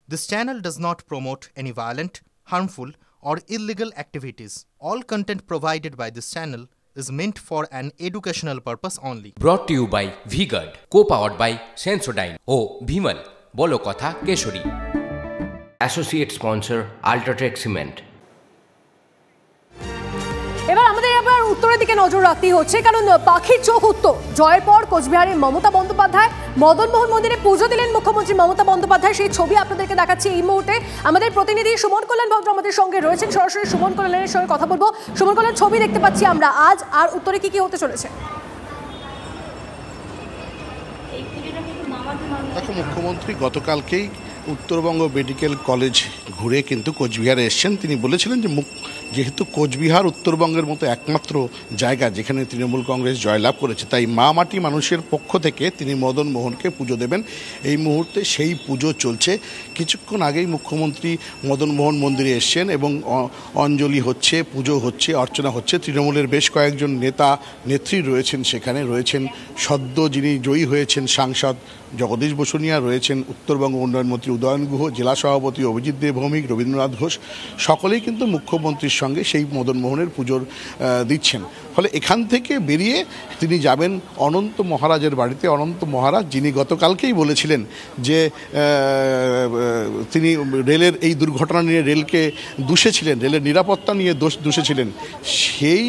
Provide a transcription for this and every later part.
This channel does not promote any violent, harmful, or illegal activities. All content provided by this channel is meant for an educational purpose only. Brought to you by V-Guard, co-powered by Sensodyne O Bhimal, বলো কথা Keshari. Associate sponsor Ultratech Cement। এবার আমাদের আবার উত্তরের দিকে নজর রাখতেই হচ্ছে, কারণ পাখির চোখ উত্তর। জয়ের পর কোচবিহারের মমতা বন্দ্যোপাধ্যায় মদন মোহন মন্দিরে পুজো দিলেন মুখ্যমন্ত্রী মমতা বন্দ্যোপাধ্যায়। সেই ছবি আপনাদেরকে দেখাচ্ছি এই মুহূর্তে। আমাদের প্রতিনিধি সুমন কল্যাণ ভদ্র আমাদের সঙ্গে রয়েছেন, সরাসরি সুমন কল্যাণের সঙ্গে কথা বলবো। সুমন কল্যাণ, ছবি দেখতে পাচ্ছি আমরা আজ, আর উত্তরে কি কি হতে চলেছে? দেখো, মুখ্যমন্ত্রী গতকালকেই উত্তরবঙ্গ মেডিকেল কলেজ ঘুরে কিন্তু কোচবিহারে এসছেন। তিনি বলেছিলেন যে যেহেতু কোচবিহার উত্তরবঙ্গের মতো একমাত্র জায়গা যেখানে তৃণমূল কংগ্রেস জয়লাভ করেছে, তাই মা মাটি মানুষের পক্ষ থেকে তিনি মদন মোহনকে পুজো দেবেন। এই মুহূর্তে সেই পুজো চলছে। কিছুক্ষণ আগেই মুখ্যমন্ত্রী মদন মোহন মন্দিরে এসছেন এবং অঞ্জলি হচ্ছে, পুজো হচ্ছে, অর্চনা হচ্ছে। তৃণমূলের বেশ কয়েকজন নেতা নেত্রী রয়েছেন সেখানে। রয়েছেন সদ্য যিনি জয়ী হয়েছেন সাংসদ জগদীশ বসুনিয়া, রয়েছেন উত্তরবঙ্গ উন্নয়ন মন্ত্রী উদয়ন গুহ, জেলা সভাপতি অভিজিৎ দেব ভৌমিক, রবীন্দ্রনাথ ঘোষ, সকলেই কিন্তু মুখ্যমন্ত্রীর সঙ্গে সেই মদন মোহনের পুজোর দিচ্ছেন। ফলে এখান থেকে বেরিয়ে তিনি যাবেন অনন্ত মহারাজের বাড়িতে। অনন্ত মহারাজ যিনি গতকালকেই বলেছিলেন যে তিনি রেলের এই দুর্ঘটনা নিয়ে রেলকে দোষেছিলেন, রেলের নিরাপত্তা নিয়ে দোষেছিলেন, সেই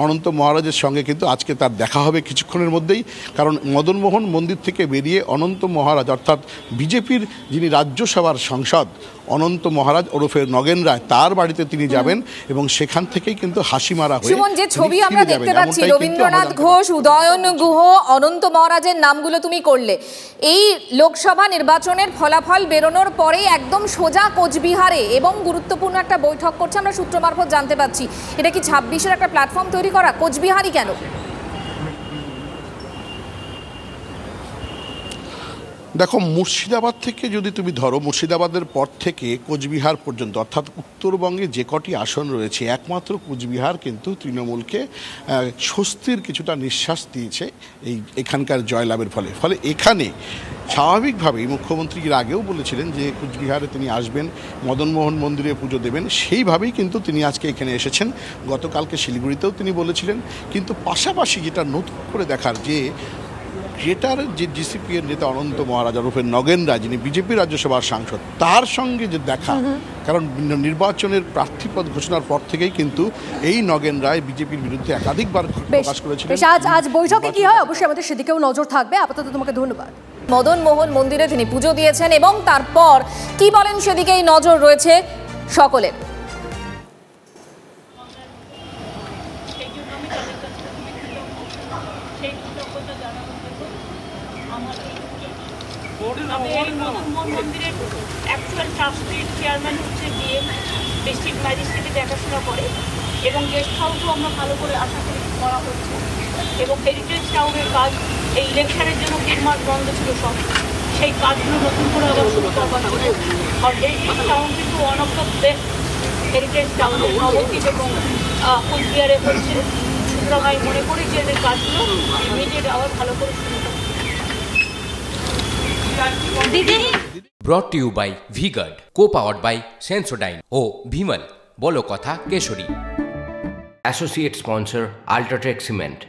অনন্ত মহারাজের সঙ্গে কিন্তু আজকে তার দেখা হবে কিছুক্ষণের মধ্যেই। কারণ মদন মোহন মন্দির থেকে বেরিয়ে অনন্ত মহারাজ অর্থাৎ বিজেপির যিনি রাজ্যসভার সাংসদ অনন্ত মহারাজ ওরফে নগেন রায়, তার বাড়িতে তিনি যাবেন এবং সেখান থেকেই কিন্তু হাসি মারা হয়ে সুমন, যে ছবি আমরা দেখতে পাচ্ছি রবীন্দ্রনাথ ঘোষ, উদয়ন গুহ, অনন্ত মহারাজের নামগুলো তুমি করলে, এই লোকসভা নির্বাচনের ফলাফল বেরোনোর পরেই একদম সোজা কোচবিহারে এবং গুরুত্বপূর্ণ একটা বৈঠক করছে আমরা সূত্র মারফত জানতে পাচ্ছি। এটা কি 26-এর একটা প্ল্যাটফর্ম তৈরি করা? কোচবিহারই কেন? দেখো, মুর্শিদাবাদ থেকে যদি তুমি ধরো, মুর্শিদাবাদের পর থেকে কোচবিহার পর্যন্ত অর্থাৎ উত্তরবঙ্গে যে কটি আসন রয়েছে, একমাত্র কোচবিহার কিন্তু তৃণমূলকে স্বস্তির কিছুটা নিঃশ্বাস দিয়েছে এখানকার জয়লাভের ফলে এখানে স্বাভাবিকভাবেই মুখ্যমন্ত্রী এর আগেও বলেছিলেন যে কোচবিহারে তিনি আসবেন, মদন মোহন মন্দিরে পুজো দেবেন। সেইভাবেই কিন্তু তিনি আজকে এখানে এসেছেন। গতকালকে শিলিগুড়িতেও তিনি বলেছিলেন। কিন্তু পাশাপাশি যেটা নতুন করে দেখার, যে গ্রেটার যে জিসিপি এর নেতা অনন্ত মহারাজ ওরফে নগেন রায়, যিনি বিজেপি রাজ্যসভার সাংসদ, তার সঙ্গে যে দেখা, কারণ নির্বাচনের প্রার্থীপদ ঘোষণার পর থেকেই কিন্তু এই নগেন রায় বিজেপির বিরুদ্ধে একাধিকবার প্রকাশ করেছিলেন। আজ বৈঠকে কি হয় অবশ্যই আমাদের সেদিকেও নজর থাকবে। আপাতত তোমাকে ধন্যবাদ। মদন মোহন মন্দিরে তিনি পুজো দিয়েছেন এবং তারপর কি বলেন সেদিকেই নজর রয়েছে সকলের। মন্দিরের অ্যাকচুয়াল ট্রাস্টের চেয়ারম্যান হচ্ছে ডিএম, ডিস্ট্রিক্ট ম্যাজিস্ট্রেটে দেখাশোনা করে এবং গেস্ট হাউসও আমরা ভালো করে আশা করি করা হচ্ছে। এবং হেরিটেজ টাউনের কাজ এই ইলেকশনের জন্য 3 মাস বন্ধ ছিল সব, সেই কাজগুলো নতুন করে আবার শুরু করা হচ্ছে। আর হেরিটেজ টাউন কিন্তু one of the best heritage টাউনের নবদ্বীপ এবং কোচবিহারে হচ্ছে। সুতরাং আমি মনে করি যে এদের কাজগুলো ইমিডিয়েট আবার ভালো করে শুরু করতে। Brought to you by V-Guard, co-powered by Sensodyne O Bhimal, বলো কথা Keshari. Associate sponsor Ultratech Cement।